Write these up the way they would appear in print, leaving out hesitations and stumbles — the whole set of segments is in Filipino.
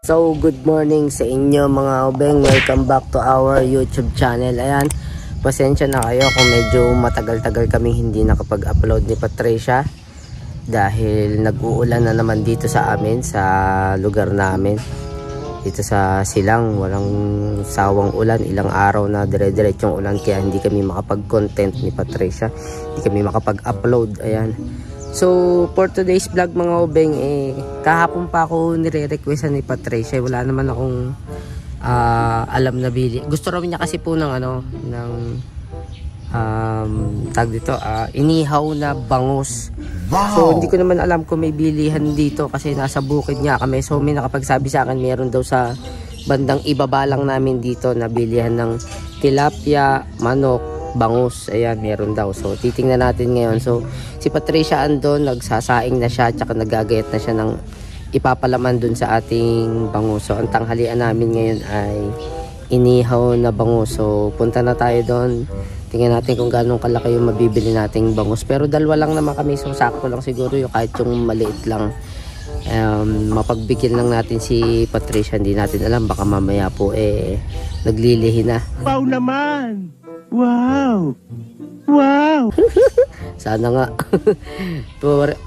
So, good morning sa inyo mga obeng. Welcome back to our YouTube channel. Ayan, pasensya na kayo kung medyo matagal-tagal kami hindi nakapag-upload ni Patricia. Dahil nag-uulan na naman dito sa amin, sa lugar namin. Dito sa Silang, walang sawang ulan. Ilang araw na dire-diretsong ulan kaya hindi kami makapag-content ni Patricia. Hindi kami makapag-upload. Ayan. So, for today's vlog mga obeng, kahapon pa ako nire-requestan ni Patricia. Wala naman akong alam na bili. Gusto raw niya kasi po ng tag dito, inihaw na bangus. Wow. So, hindi ko naman alam kung may bilihan dito kasi nasa bukid nga kami. So, may nakapagsabi sa akin, meron daw sa bandang ibaba lang namin dito na bilihan ng tilapia, manok, bangus. Ayan, meron daw. So, titingnan natin ngayon. So, si Patricia andon, nagsasaing na siya, tsaka nagagayat na siya ng ipapalaman dun sa ating bangus. So, ang tanghalian namin ngayon ay inihaw na bangus. So, punta na tayo doon. Tingnan natin kung gano'ng kalaki yung mabibili nating bangus. Pero dalawa lang naman kami. So, sakto lang siguro yung kahit yung maliit lang. Mapagbigyan lang natin si Patricia. Hindi natin alam. Baka mamaya po naglilihi na. Wow naman! Wow! Wow! Sana nga.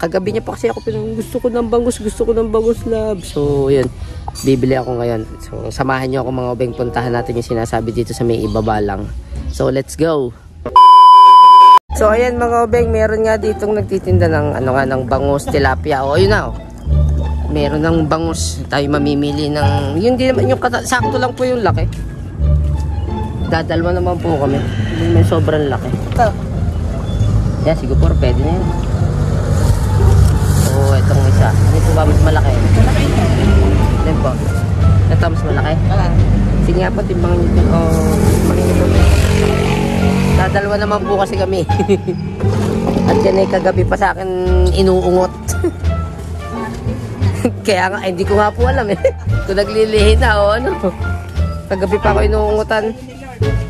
Kagabi niya pa kasi ako gusto ko ng bangus love. So yun, bibili ako ngayon. So samahan niyo ako mga obeng, puntahan natin yung sinasabi dito sa may ibaba lang. So let's go. So ayan mga obeng, meron nga ditong nagtitinda ng ng bangus, tilapia. O yun na oh. Meron ng bangus. Tayo mamimili ng yun, di naman yung sakto lang po yung laki. Dadalwa naman po kami. May sobrang laki. Ito. Yan, siguro pwede na yun. So, itong isa. Ano ito ba mas malaki? Malaki ito. Yan po. Ito mas malaki? Wala. Sige nga po, timbangin nyo ito. Timbangin nyo ito. Dadalwa naman po kasi kami. At yan ay kagabi pa sa akin inuungot. Kaya nga, hindi ko nga po alam kung naglilihi na o ano. Kagabi pa ako inuungutan.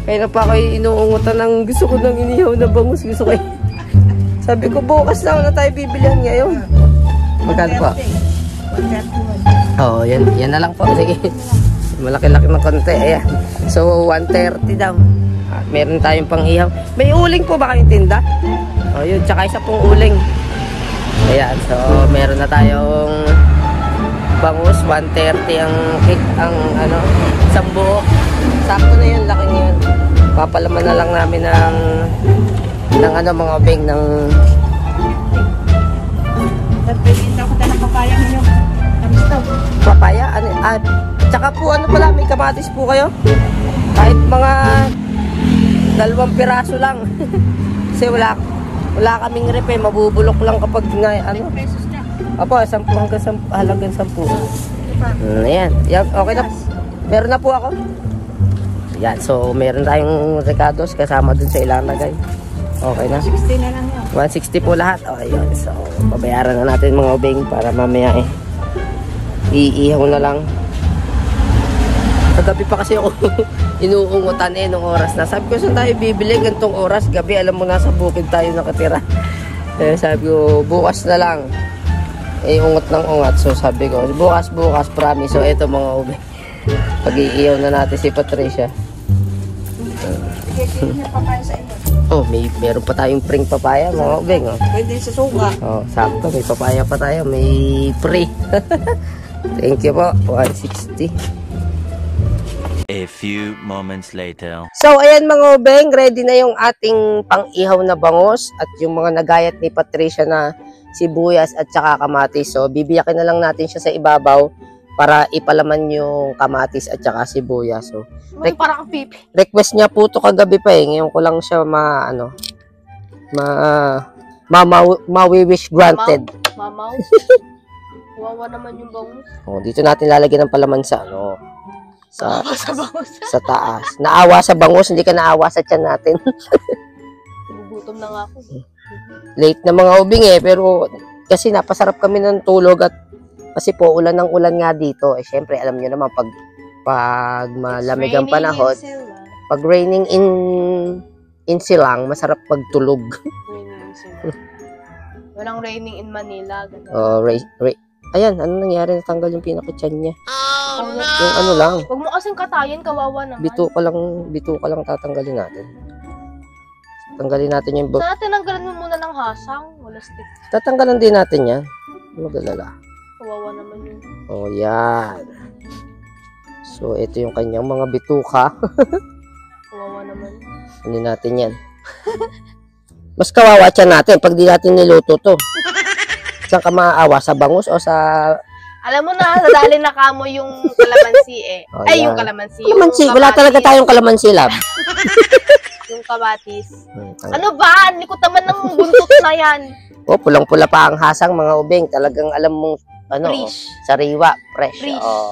Kaya na pa ako inuungutan ng gusto ko ng inihaw na bangus. Gusto ko sabi ko bukas na tayo bibilihan ngayon. Magkano po? Oo, yan na lang po. Sige. Malaki-laki ng konti. Ayan. So, 130 daw. Meron tayong pang ihaw. May uling po ba kayong tinda? O, yun. Tsaka isa pong uling. Ayan. So, meron na tayong bangus. 130 ang isang buo. Sakto na yun. Laki yun. Papalaman na lang namin ng mga obeng ng nagpipinta ko ng papaya ninyo. Papaya? Tsaka po pala, may kamatis po kayo? Kahit mga 2 piraso lang. Kasi wala kaming rep mabubulok lang kapag pesos na. Apo, 10 halagang 10. Ayan. Okay na. Meron na po ako. Yan, so meron tayong recados kasama dun sa ilang lagay. Okay na. 160 na lang yun. 160 po lahat. Okay, yun. So, babayaran na natin mga obeng para mamaya iihaw na lang. Kagabi pa kasi ako inuungutan nung oras na. Sabi ko, saan tayo bibili gantong oras? Gabi, alam mo, nasa bukid tayo nakatira. Sabi ko, bukas na lang. Ungot ng ungat. So, sabi ko, bukas, promise. So, eto mga obeng. Pag-iihaw na natin si Patricia. Oh, meron pa tayong pring papaya mga obeng. Pwede sa suga. Oh, sakto, may papaya pa tayo, may pre. Thank you po. 160. A few moments later. So, ayan mga obeng, ready na yung ating pang-ihaw na bangus at yung mga nagayat ni Patricia na sibuyas at saka kamatis. So, bibiyakin na lang natin siya sa ibabaw para ipalaman yung kamatis at saka sibuyas. So, Parang pipi. request niya po to kagabi pa ngayon ko lang siya ma-wish granted. Mamaw. Wawa naman yung bangus. Oh, dito natin lalagyan ng palaman sa sa taas. Naawa sa bangus, hindi ka naawa sa tiyan natin. Gugutom na nga ako. Late na mga ubing pero kasi napasarap kami ng tulog at kasi po ulan ng ulan nga dito. Syempre alam niyo naman pag malamig ang panahon, pag raining in Silang, masarap pagtulog. Walang raining in Manila. Oh, ayan, ano nangyari? Natanggal yung pinakutyan niya. Oh Yung ano lang, Huwag mo kasing katayin, kawawa naman. bito ka lang tatanggalin natin. Tanggalin natin yung Sana tinanggalan mo muna ng hasang. Wala stick. tatanggalan din natin yan. Magalala. Kawawa naman yun. Oh, yan. So, ito yung kanyang mga bituka. Kawawa naman. Hindi natin yan. Mas kawawa siya natin pag di natin niluto to. Saan ka maaawa? Sa bangus o sa... Alam mo na, nadali na kamo yung kalamansi eh. Oh, Ay, yan. yung kalamansi. Kalamansi. Yung Wala kamatis. talaga tayong kalamansi, lab. Yung kamatis. Ano ba? Likot naman ng buntot na yan. Oh, pulang-pula pa ang hasang, mga ubeng. Talagang alam mong, ano, Fresh. sariwa, fresh. Fresh. Oh,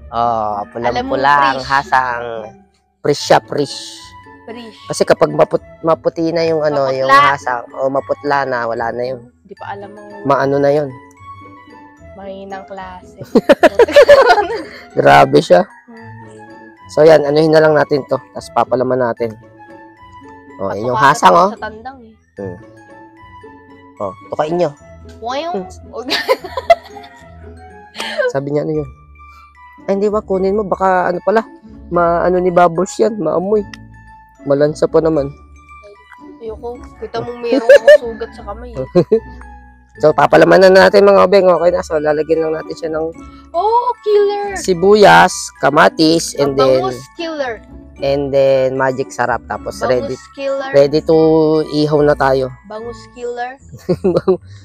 Alam mo, pulang-pula ang fresh. hasang. Fresh siya, fresh. Fresh. Kasi kapag maputi na yung ano, Maputla. yung hasang, o maputla na, wala na yun. Hindi pa alam ang Maano na yun. mahinang klase. Grabe siya. So yan, anuhin na lang natin to. Tapos papalaman natin. Oh, yung hasang, oh. Sa tandang eh. Oh, tukain nyo. Wow. Sabi niya, ano yun? Ay, hindi ba? Kunin mo. Baka, ano pala, ano ni Bubbles yan. Maamoy. Malansa pa naman. Ayoko. Kita mong mayroong akong sugat sa kamay eh. So, papalaman na natin mga obeng. Okay na. So, lalagyan lang natin siya ng Oh, killer! sibuyas, kamatis, and Bangus killer. then magic sarap. Tapos Bangus killer. ready to ihaw na tayo. Bangus killer.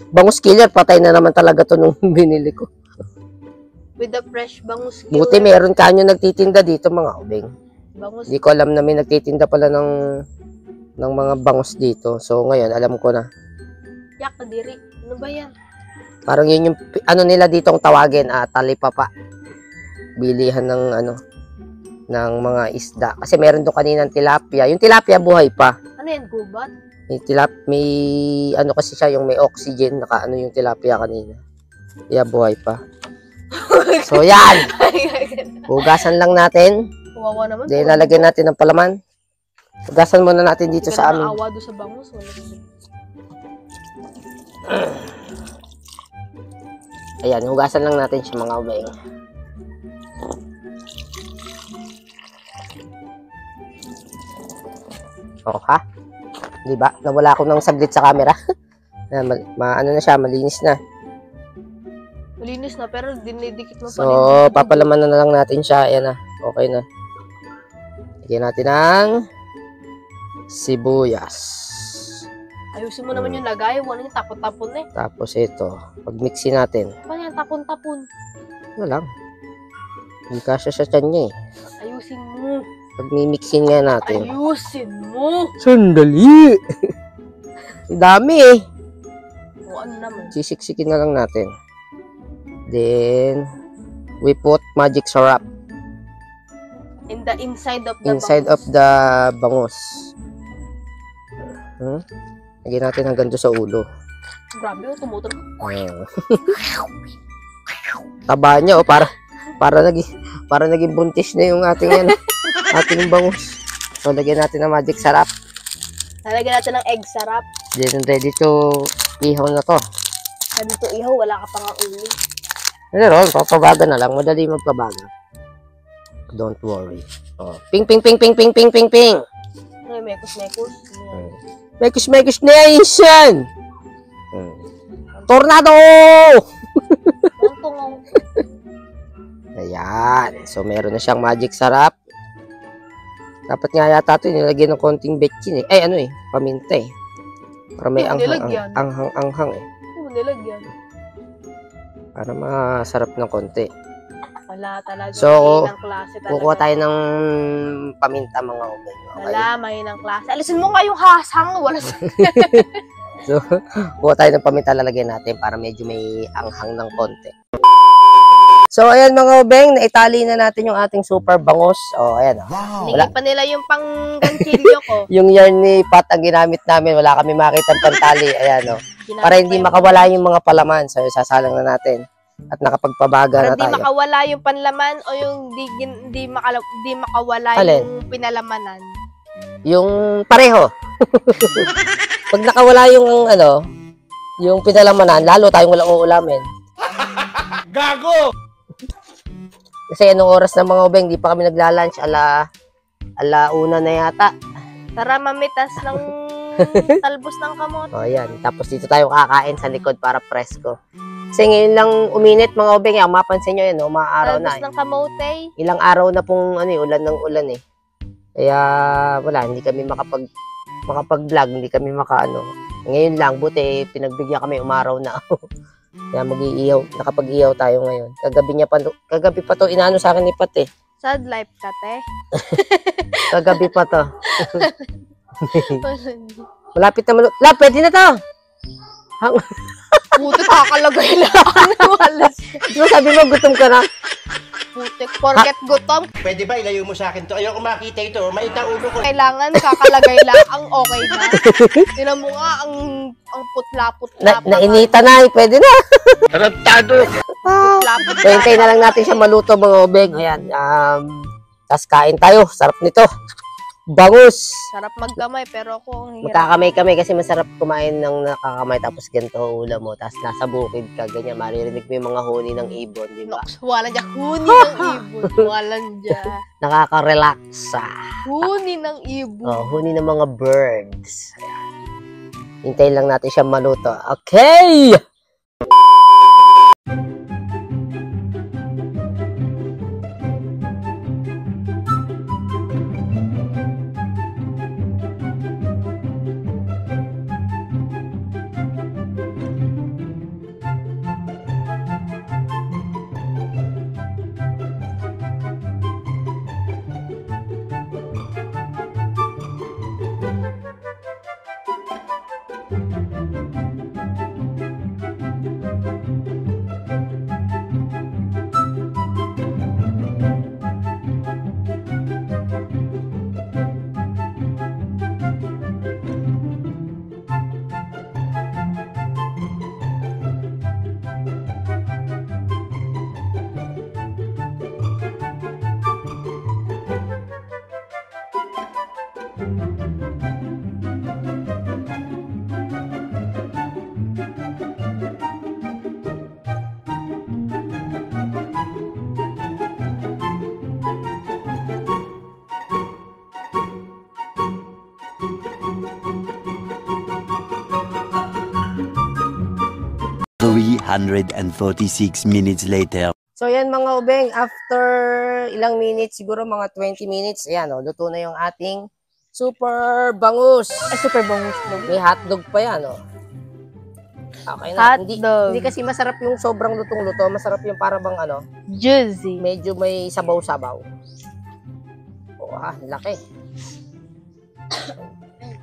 Bangus killer, patay na naman talaga to nung binili ko. With the fresh bangus killer. Buti meron kanyo nagtitinda dito mga obeng. Bangus. Hindi ko alam na may nagtitinda pala ng mga bangus dito. So ngayon, alam ko na. Yak, kadiri. Ano ba yan? Parang yun yung, ano nila dito ang tawagin, talipapa. Bilihan ng, ng mga isda. Kasi meron doon kaninang tilapia. Yung tilapia buhay pa. Ano yan? Gubat? May, ano kasi siya, yung may oxygen, naka ano yung tilapia kanina. Kaya buhay pa. So yan! Hugasan lang natin. Kawawa naman. Then lalagyan natin ng palaman. Hugasan muna natin dito sa amin. Naawa doon sa bangus. Wala stick. Ayan, hugasan lang natin siya mga ubeng. Oo ha? Di ba? Nawala ako ng saglit sa camera. Ano na siya, malinis na. Malinis na, pero dinidikit mo pa So, rin. papalaman na lang natin siya. Ayan na, okay na. Lagyan natin ng sibuyas. Ayusin mo naman yung lagay. Wala yung tapon-tapon eh. Tapos ito, pag-mixin natin. Ano yan? Tapon-tapon. Ano lang. Hindi kasya sa tiyan niya eh. Ayusin mo. Pag-mixin nga natin. Ayusin mo. Sandali! Ang dami eh. O ano naman? Sisiksikin na lang natin. Then, we put magic syrup In the inside of the inside of bangus. the bangus. Lagyan natin hanggang doon sa ulo. Grabe, tumutulog. Taba niya, para naging buntis na yung ating ating bangus. So, lagyan natin ng magic syrup. Lalagyan natin ng egg sarap. Then, ready to ihaw na to. Sabi to ihaw, wala ka pa nga uli. Pero, papabaga na lang. Madali magpabaga. Don't worry. Oh. Ping, ping, ping, ping, ping, ping, ping, ping. Ay, mekos-mekos. Mekis-mekis na yan! Tornado! Tungtong. Ayan. So, meron na siyang magic sarap. Dapat nga yata ito, nilagyan ng konting betchin eh. Ay, paminta eh. Para may Nilagyan. anghang eh. Ano nilagyan? Para masarap ng konti. Wala talaga. So, mahinang klase talaga. Kukuha tayo ng paminta mga ubeng. Okay? Wala, mahinang klase. Alisin mo nga yung hasang. Wala sa... So, kuha tayo ng paminta, lalagyan natin para medyo may anghang ng konti. So, ayan mga ubeng, naitali na natin yung ating super bangus. O, ayan. Wow. Hinigit pa nila yung pang ganchilyo ko. Yung yarn ni Pat ang ginamit namin, wala kami makita ng pantali. Ayan, o. Para hindi makawala yung mga palaman. So, sasalang na natin. At nakapagpabaga para na tayo. di makawala yung panlaman o yung di makawala Alin? yung pinalamanan. Yung pareho. Pag nakawala yung yung pinalamanan, lalo tayong walang uulamin. Gago! Kasi anong oras na mga ubeng, di pa kami nagla-lunch, ala-una na yata. Tara, mamitas ng talbos ng kamote. O, yan. Tapos dito tayo kakain sa likod para presko. Kasi ngayon lang uminit mga ubeng. Ang mapansin nyo yan, umaaraw na. Talbos ng kamote. Ilang araw na pong ulan ng ulan eh. Kaya wala, hindi kami makapag-vlog, hindi kami makaano. Ngayon lang, buti pinagbigyan kami umaraw na. Kaya mag-iiyaw, nakapag-iyaw tayo ngayon. Kagabi pa to inaano sa akin ni Pat eh. Sad life ka, te. Kagabi pa to. Malapit na pwede na to. Putik, kakalagay lang. Di ba sabi mo, gutom ka na? Putik, porket gutom. Pwede ba ilayo mo sa akin to? Ayoko makita ito. Maita ulo ko. Kailangan kakalagay lang ang okay na. Tinan mo nga, ang putla-putla. Nainita na eh, pwede na. Tarantado! Putla-putla. So, hintayin na lang natin siya maluto mga ubeng. Ayan, tas kain tayo. Sarap nito. Bangus. Sarap magkamay, pero ako ang hirap. Magkakamay kami kasi masarap kumain ng nakakamay tapos ganito ulam mo. Tapos nasa bukid ka, ganyan. Maririnig mo yung mga huni ng ibon, di ba? Nox, wala dyan. Huni ng ibon. Wala dyan. Nakaka-relax. Huni ng ibon. Oh, huni ng mga birds. Ayan. Hintayin lang natin siya maluto. Okay! ...346 minutes later. So yan mga ubeng, after ilang minutes, siguro mga 20 minutes, ayan o, luto na yung ating super bangus. Ay, super bangus daw. May hotdog pa yan o. Okay na. Hotdog. Hindi kasi masarap yung sobrang lutong-luto, masarap yung para bang Juicy. medyo may sabaw-sabaw. O laki.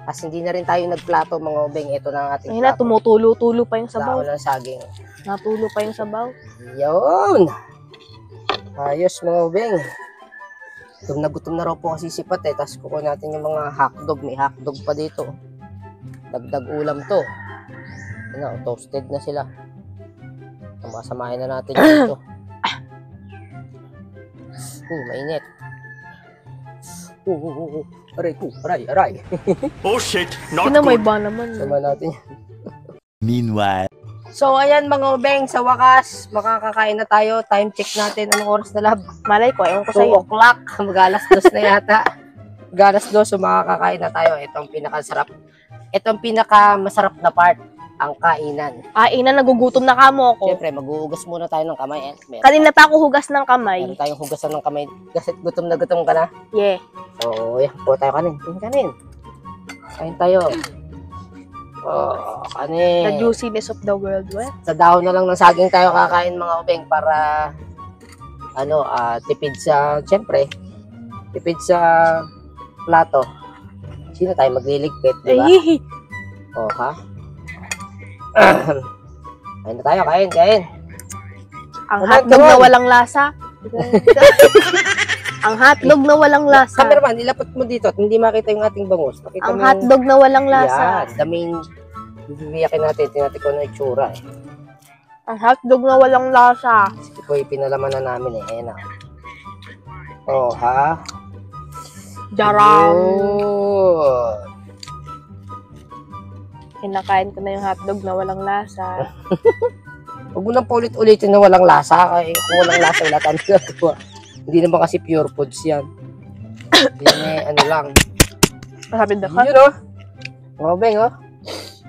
As hindi na rin tayo nagplato mga ubeng, ito na ang ating Ayun na, plato. tumutulo-tulo pa yung sabaw. Dahon ng saging. Natulo pa yung sabaw. Yun! Ayos mga ubeng. Gutom na raw po kasi si Pat eh. Tapos kukuha natin yung mga hotdog. May hotdog pa dito. Dagdag ulam to. Ano, toasted na sila. Masamahin na natin dito. Mainit. Aray. Oh shit! Not Sino may good! ba naman? Sama natin. Meanwhile. So, ayan mga ubeng. Sa wakas, makakakain na tayo. Time check natin. Anong oras na lab? Malay ko, ewan ko 2 sa'yo. o'clock. Mag-alas 2 na yata. Mag-alas 2, so makakakain na tayo. Ito ang pinakasarap. Ito ang pinakamasarap na part. Ang kainan. Ina, nagugutom na kamo ko. Siyempre, mag-uugas muna tayo ng kamay. Kanina pa ako hugas ng kamay. Meron tayong hugasan ng kamay. Kasi gutom na gutom ka na. Yeah. So, yan. Po tayo kanin. Kanin. Kain tayo. Oh, kanin. The juiciness of the world, what? Sa dahon na lang ng saging tayo kakain mga ubeng para tipid sa, siyempre, tipid sa plato. Sino tayo magliligpit, di ba? Ay, Oh, ha? Kain na tayo, kain. ang Come on, hotdog come on. na walang lasa. Ang hotdog na walang lasa. Cameraman, ilapot mo dito at hindi makita yung ating bangus. Makita Ang mo yung- hotdog na walang lasa. Yan, the main, bibiyakin natin, tinatin ko na itsura eh. Ang hotdog na walang lasa. Ito po pinalaman na namin eh, ayan na. Oh, ha? Jarang. Yun. Kinakain ko na yung hotdog na walang lasa. Huwag mo nang paulit-ulitin na walang lasa. Kaya kung walang lasa, wala tayong nagagawa. Hindi naman kasi pure foods yan. Yan ano lang. Masapid na ka. Yun o. Mga beng o.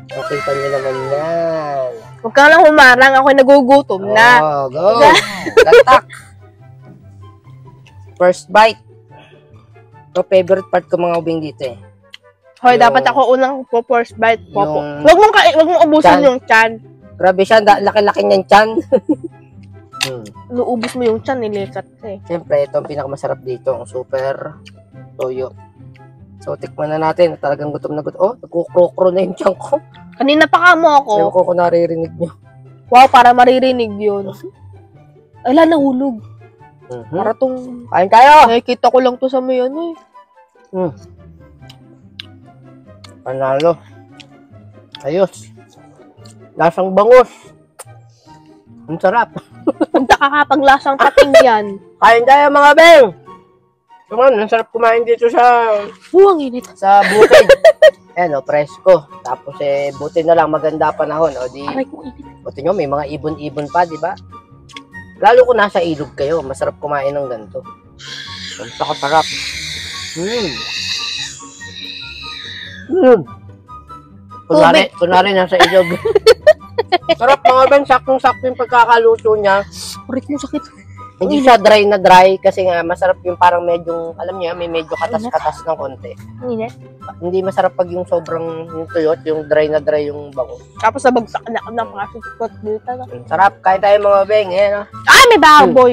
Makita nyo naman yan. Huwag ka lang humarang. Ako'y nagugutom na. Oh, go. Lantak. First bite. Ito, favorite part ko mga ubing dito eh. Hoy, Yung- dapat ako unang po first bite. Popo. Yung- Huwag mong ubusin Chan. yung chan. Grabe siya, laki-laki niyan chan. Luubos mo yung chan, nilikat ka eh. Siyempre, ito ang pinakamasarap dito. Ang super toyo. So, tikman na natin. Talagang gutom na gutom. Oh, nagkukrokro na yung tiyan ko. Kanina pa ka mo ako. Ewan ko kung naririnig nyo. Wow, para maririnig yun. Ala, nahulog. Para tong... Kain tayo! Nakikita ko lang to sa may ano eh. Panalo. Ayos. Lasang bangus. Ang sarap. Punta ka kapag lasang pating yan. Kain tayo mga beng! Come on, ang sarap kumain dito sa Ang init. bukid. Ayan o, presko. Tapos buti na lang maganda panahon. O di, Aray ko init. buti nyo, may mga ibon-ibon pa, di ba? Lalo kung nasa ilog kayo, masarap kumain ng ganito. Ang sarap. Kunwari nasa ilog. Sarap mga ben, saktong-sakto yung pagkakaluto niya. Aray ko sakit. Hindi siya dry na dry kasi nga masarap yung parang medyo, alam niya, may medyo katas-katas ng konti. Ang init. Hindi masarap pag yung sobrang yung tuyot, yung dry na dry yung bango. Tapos nabagsak na ako ng pasipot dito. Sarap, kain tayo mga beng. Ayan o. Ah, may baboy.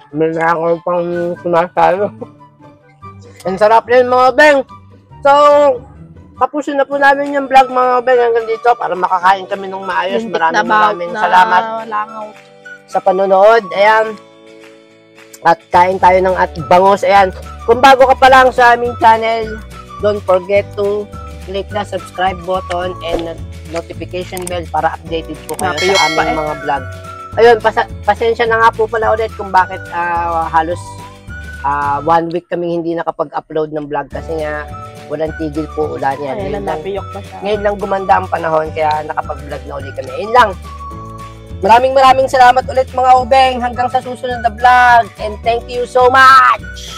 May nakakawin pang sumasalo. Ang sarap din mga beng. So, tapusin na po namin yung vlog mga beng hanggang dito para makakain kami ng maayos. Maraming salamat Langaw. sa panonood. Ayan. At kain tayo ng at bangos. Ayan. Kung bago ka pa lang sa aming channel, don't forget to click the subscribe button and notification bell para updated po kayo Napiyok sa pa aming mga vlog. Ayun, pasensya na nga po pala ulit kung bakit halos 1 week kaming hindi nakapag-upload ng vlog kasi nga walang tigil po ulan yan. Ay, napiyok pa siya. Ngayon lang gumanda ang panahon kaya nakapag-vlog na ulit kami. Ayun lang. Maraming salamat ulit mga ubeng hanggang sa susunod na vlog and thank you so much!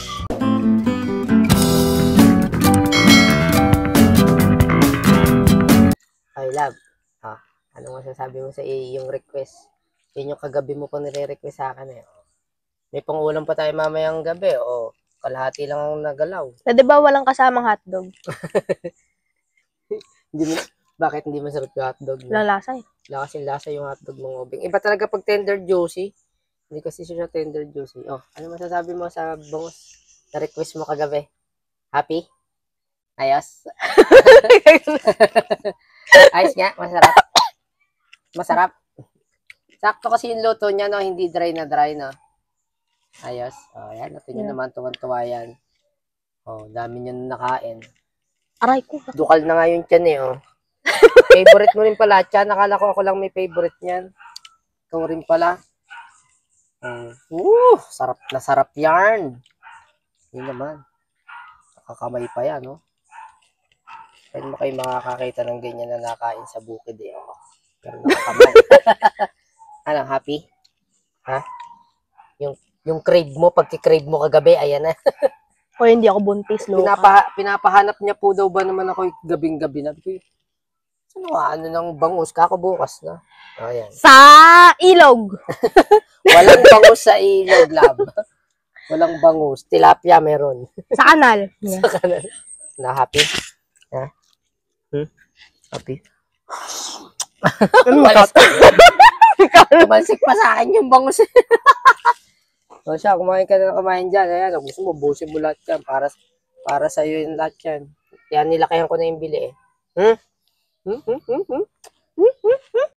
Hi love, anong masasabi mo sa iyong request? Yun yung kagabi mo pa nire-request sa akin eh. May pangulam pa tayo mamayang gabi o kalahati lang ang nagalaw. Pwede ba walang kasamang hotdog? Bakit hindi masarap yung hotdog? Lalasa eh. Wala kasing lasa yung hotdog mga ubing. Iba talaga pag tender juicy. Hindi kasi siya tender juicy. Oh, ano masasabi mo sa bangus na request mo kagabi? Happy? Ayos? Ayos nga, masarap. Masarap. Sakto kasi yung luto niya, no? Hindi dry na dry, no? Ayos. Oh, yan. Natin nyo naman, tuwan-tuwa yan. Oh, dami nyo nakain. Aray ko. Dukal na nga yung tiyan eh, oh. Favorite mo rin pala, tiyan. Nakala ko ako lang may favorite niyan. Ikaw rin pala. Sarap na sarap yarn. Yun naman. Nakakamay pa yan, no? Pwede mo kayo makakakita ng ganyan na nakain sa bukid, eh. Pero nakakamay. Ano, happy? Ha? Yung crave mo, pagki-crave mo kagabi, ayan na. O hindi ako buntis, loka. Pinapahanap niya po daw ba naman ako gabing-gabi na. Ano nang bangus? Kakabukas na. Ayan. Sa ilog. Walang bangus sa ilog, lab. Walang bangus. Tilapia meron. Sa kanal. Sa kanan. Na happy? Ha? Happy? Tumansik pa sa akin yung bangus. O siya, kumain ka na kumain dyan. Ayan, gusto mo, busin mo lahat yan. Para sa'yo yung lahat yan. Yan, nilakihan ko na yung bili eh.